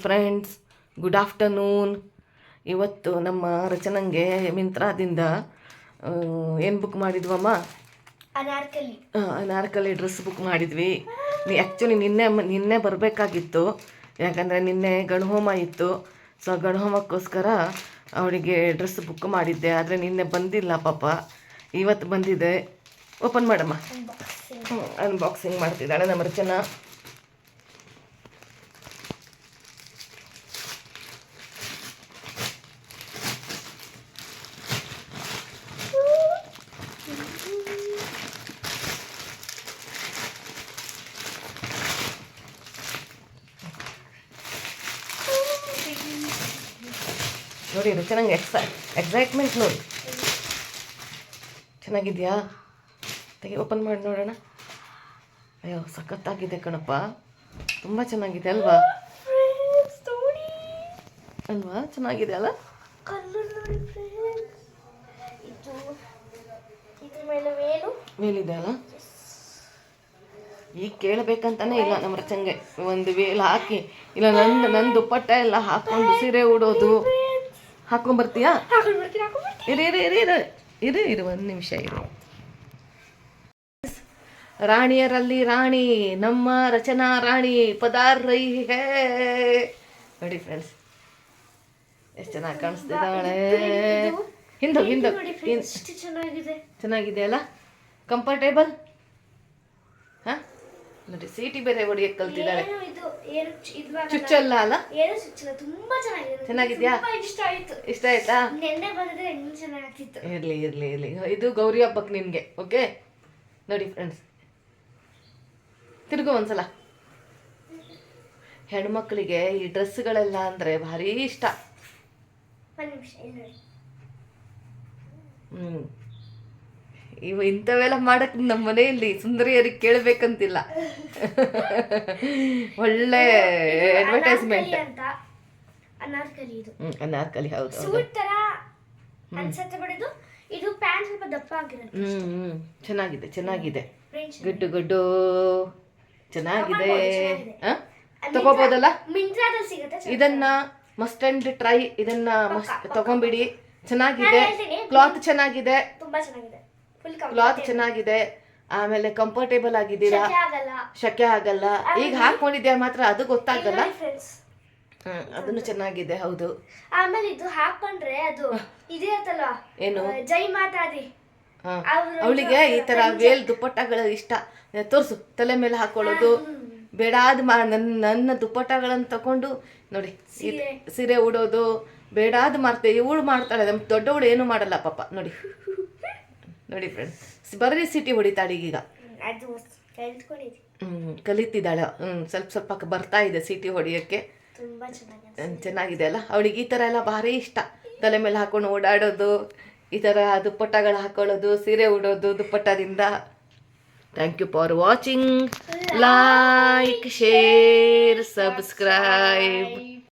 Friends, good afternoon. ಇವತ್ತು ನಮ್ಮ ರಚನಂಗೆ ಮಿಂತ್ರಾದಿಂದ ಏನು ಬುಕ್ ಮಾಡಿದ್ವಮ್ಮ? ಅನಾರ್ಕಲಿ ಡ್ರೆಸ್ ಬುಕ್ ಮಾಡಿದ್ವಿ. ಆ್ಯಕ್ಚುಲಿ ನಿನ್ನೆ ಬರಬೇಕಾಗಿತ್ತು, ಯಾಕಂದರೆ ನಿನ್ನೆ ಗಣಹೋಮ ಇತ್ತು. ಸೊ ಗಣಹೋಮಕ್ಕೋಸ್ಕರ ಅವಳಿಗೆ ಡ್ರೆಸ್ ಬುಕ್ ಮಾಡಿದ್ದೆ. ಆದರೆ ನಿನ್ನೆ ಬಂದಿಲ್ಲ ಪಾಪ, ಇವತ್ತು ಬಂದಿದೆ. ಓಪನ್ ಮಾಡಮ್ಮ. ಅನ್ಬಾಕ್ಸಿಂಗ್ ಮಾಡ್ತಿದ್ದಾಳೆ ನಮ್ಮ ರಚನಾ. ನೋಡಿ ರಚನಂಗೆ ಎಕ್ಸೈಟ್ಮೆಂಟ್ ನೋಡಿ. ಚೆನ್ನಾಗಿದೆಯಾ? ಓಪನ್ ಮಾಡಿ ನೋಡೋಣ. ಅಯ್ಯೋ ಸಖತ್ತಾಗಿದೆ ಕಣಪ್ಪ, ತುಂಬ ಚೆನ್ನಾಗಿದೆ ಅಲ್ವಾ? ಅಲ್ವಾ? ಚೆನ್ನಾಗಿದೆ ಅಲ್ಲ? ವೇಲಿದೆ ಅಲ್ಲ? ಈಗ ಕೇಳಬೇಕಂತಾನೆ ಇಲ್ಲ ನಮ್ಮ ರಚಂಗೆ. ಒಂದು ವೇಲ್ ಹಾಕಿ, ಇಲ್ಲ ನನ್ನ ದುಪ್ಪಟ್ಟ ಎಲ್ಲ ಹಾಕೊಂಡು ಸೀರೆ ಉಡೋದು. ಹಾಕೊಂಡ್ಬರ್ತೀಯಾ? ಇರು ಒಂದು ನಿಮಿಷ ಇರು. ರಾಣಿಯರಲ್ಲಿ ರಾಣಿ, ನಮ್ಮ ರಚನಾ ರಾಣಿ ಪದಾರ್ ರೈ ಹೇ. ನೋಡಿ ಫ್ರೆಂಡ್ಸ್, ಎಷ್ಟು ಚೆನ್ನಾಗಿ ಕಾಣಿಸ್ತಿದ್ದಾಳೆ. ಹಿಂದೆ ಚೆನ್ನಾಗಿದೆ ಅಲ್ಲ? ಕಂಫರ್ಟೇಬಲ್. ಹಾಂ ನೋಡಿ, ಸೀಟಿ ಬೇರೆ ಹೊಡಿಯಕ್ಕೆ ಕಲ್ತಿದ್ದಾಳೆ. ಚುಚ್ಚಲ್ಲ ಅಲ್ಲ? ಚೆನ್ನಾಗಿದ್ಯಾ? ಇಷ್ಟ ಆಯ್ತಾ? ಇರ್ಲಿ. ಇದು ಗೌರಿ ಹಬ್ಬಕ್ಕೆ ನಿನ್ಗೆ. ಓಕೆ ನೋಡಿ ಫ್ರೆಂಡ್ಸ್, ತಿರುಗು ಒಂದ್ಸಲ. ಹೆಣ್ಮಕ್ಳಿಗೆ ಈ ಡ್ರೆಸ್ಗಳೆಲ್ಲ ಅಂದರೆ ಭಾರಿ ಇಷ್ಟ. ಇಂಥವೆಲ್ಲ ಮಾಡಕ್ಕೆ ನಮ್ಮ ಮನೆಯಲ್ಲಿ ಸುಂದರಿಯರಿಗೆ ಕೇಳಬೇಕಂತಿಲ್ಲ. ಒಳ್ಳೆ ಅಡ್ವರ್ಟೈಸ್ಮೆಂಟ್. ಅನಾರ್ಕಲಿ ಹೌದು. ಚೆನ್ನಾಗಿದೆ. ಗುಡ್ಡು ಚೆನ್ನಾಗಿದೆ. ತಗೋಬೋದಲ್ಲ? ಇದನ್ನ ಮಸ್ಟ್ ಅಂಡ್ ಟ್ರೈ. ಇದನ್ನ ತಗೊಂಬಿಡಿ. ಚೆನ್ನಾಗಿದೆ. ಕ್ಲಾತ್ ಚೆನ್ನಾಗಿದೆ. ಕ್ಲಾತ್ ಚೆನ್ನಾಗಿದೆ. ಆಮೇಲೆ ಕಂಫರ್ಟೇಬಲ್ ಆಗಿದ್ದೀರಾ, ಶಕೆ ಆಗಲ್ಲ. ಈಗ ಹಾಕೊಂಡಿದ್ಯಾ ಮಾತ್ರ ಅದು ಗೊತ್ತಾಗಲ್ಲ. ಅದನ್ನು ಚೆನ್ನಾಗಿದೆ. ಹೌದು. ಆಮೇಲೆ ಇದು ಹಾಕೊಂಡ್ರೆ ಅದು ಇದಿರುತ್ತಲ್ವಾ, ಏನು ಜೈ ಮಾತಾದಿ. ಅವಳಿಗೆ ಈ ತರ ವೇಲ್ ದುಪ್ಪಟ್ಟಗಳು ಇಷ್ಟ. ತೋರ್ಸು, ತಲೆ ಮೇಲೆ ಹಾಕೊಳ್ಳೋದು ಬೇಡಾದ. ನನ್ನ ದುಪ್ಪಟ್ಟಗಳನ್ನು ತಗೊಂಡು ನೋಡಿ ಸೀರೆ ಉಡೋದು ಬೇಡಾದ ಮಾಡ್ತೇವೆ. ಇವಳು ಮಾಡ್ತಾಳೆ, ನಮ್ಮ ದೊಡ್ಡವಳು ಏನು ಮಾಡಲ್ಲ ಪಾಪ. ನೋಡಿ ಫ್ರೆಂಡ್ಸ್, ಬರೀ ಸಿಟಿ ಹೊಡಿತಾಳೆ ಈಗ. ಕಲಿತಿದ್ದಾಳೆ. ಸ್ವಲ್ಪ ಬರ್ತಾ ಇದೆ ಸಿಟಿ ಹೊಡಿಯೋಕ್ಕೆ. ಚೆನ್ನಾಗಿದೆ ಅಲ್ಲ? ಅವಳಿಗೆ ಈ ಥರ ಎಲ್ಲ ಭಾರಿ ಇಷ್ಟ. ತಲೆ ಮೇಲೆ ಹಾಕೊಂಡು ಓಡಾಡೋದು, ಈ ಥರ ದುಪ್ಪಟ್ಟಗಳು ಹಾಕೊಳ್ಳೋದು, ಸೀರೆ ಉಡೋದು ದುಪ್ಪಟ್ಟದಿಂದ. Thank you for watching. Like, share, subscribe.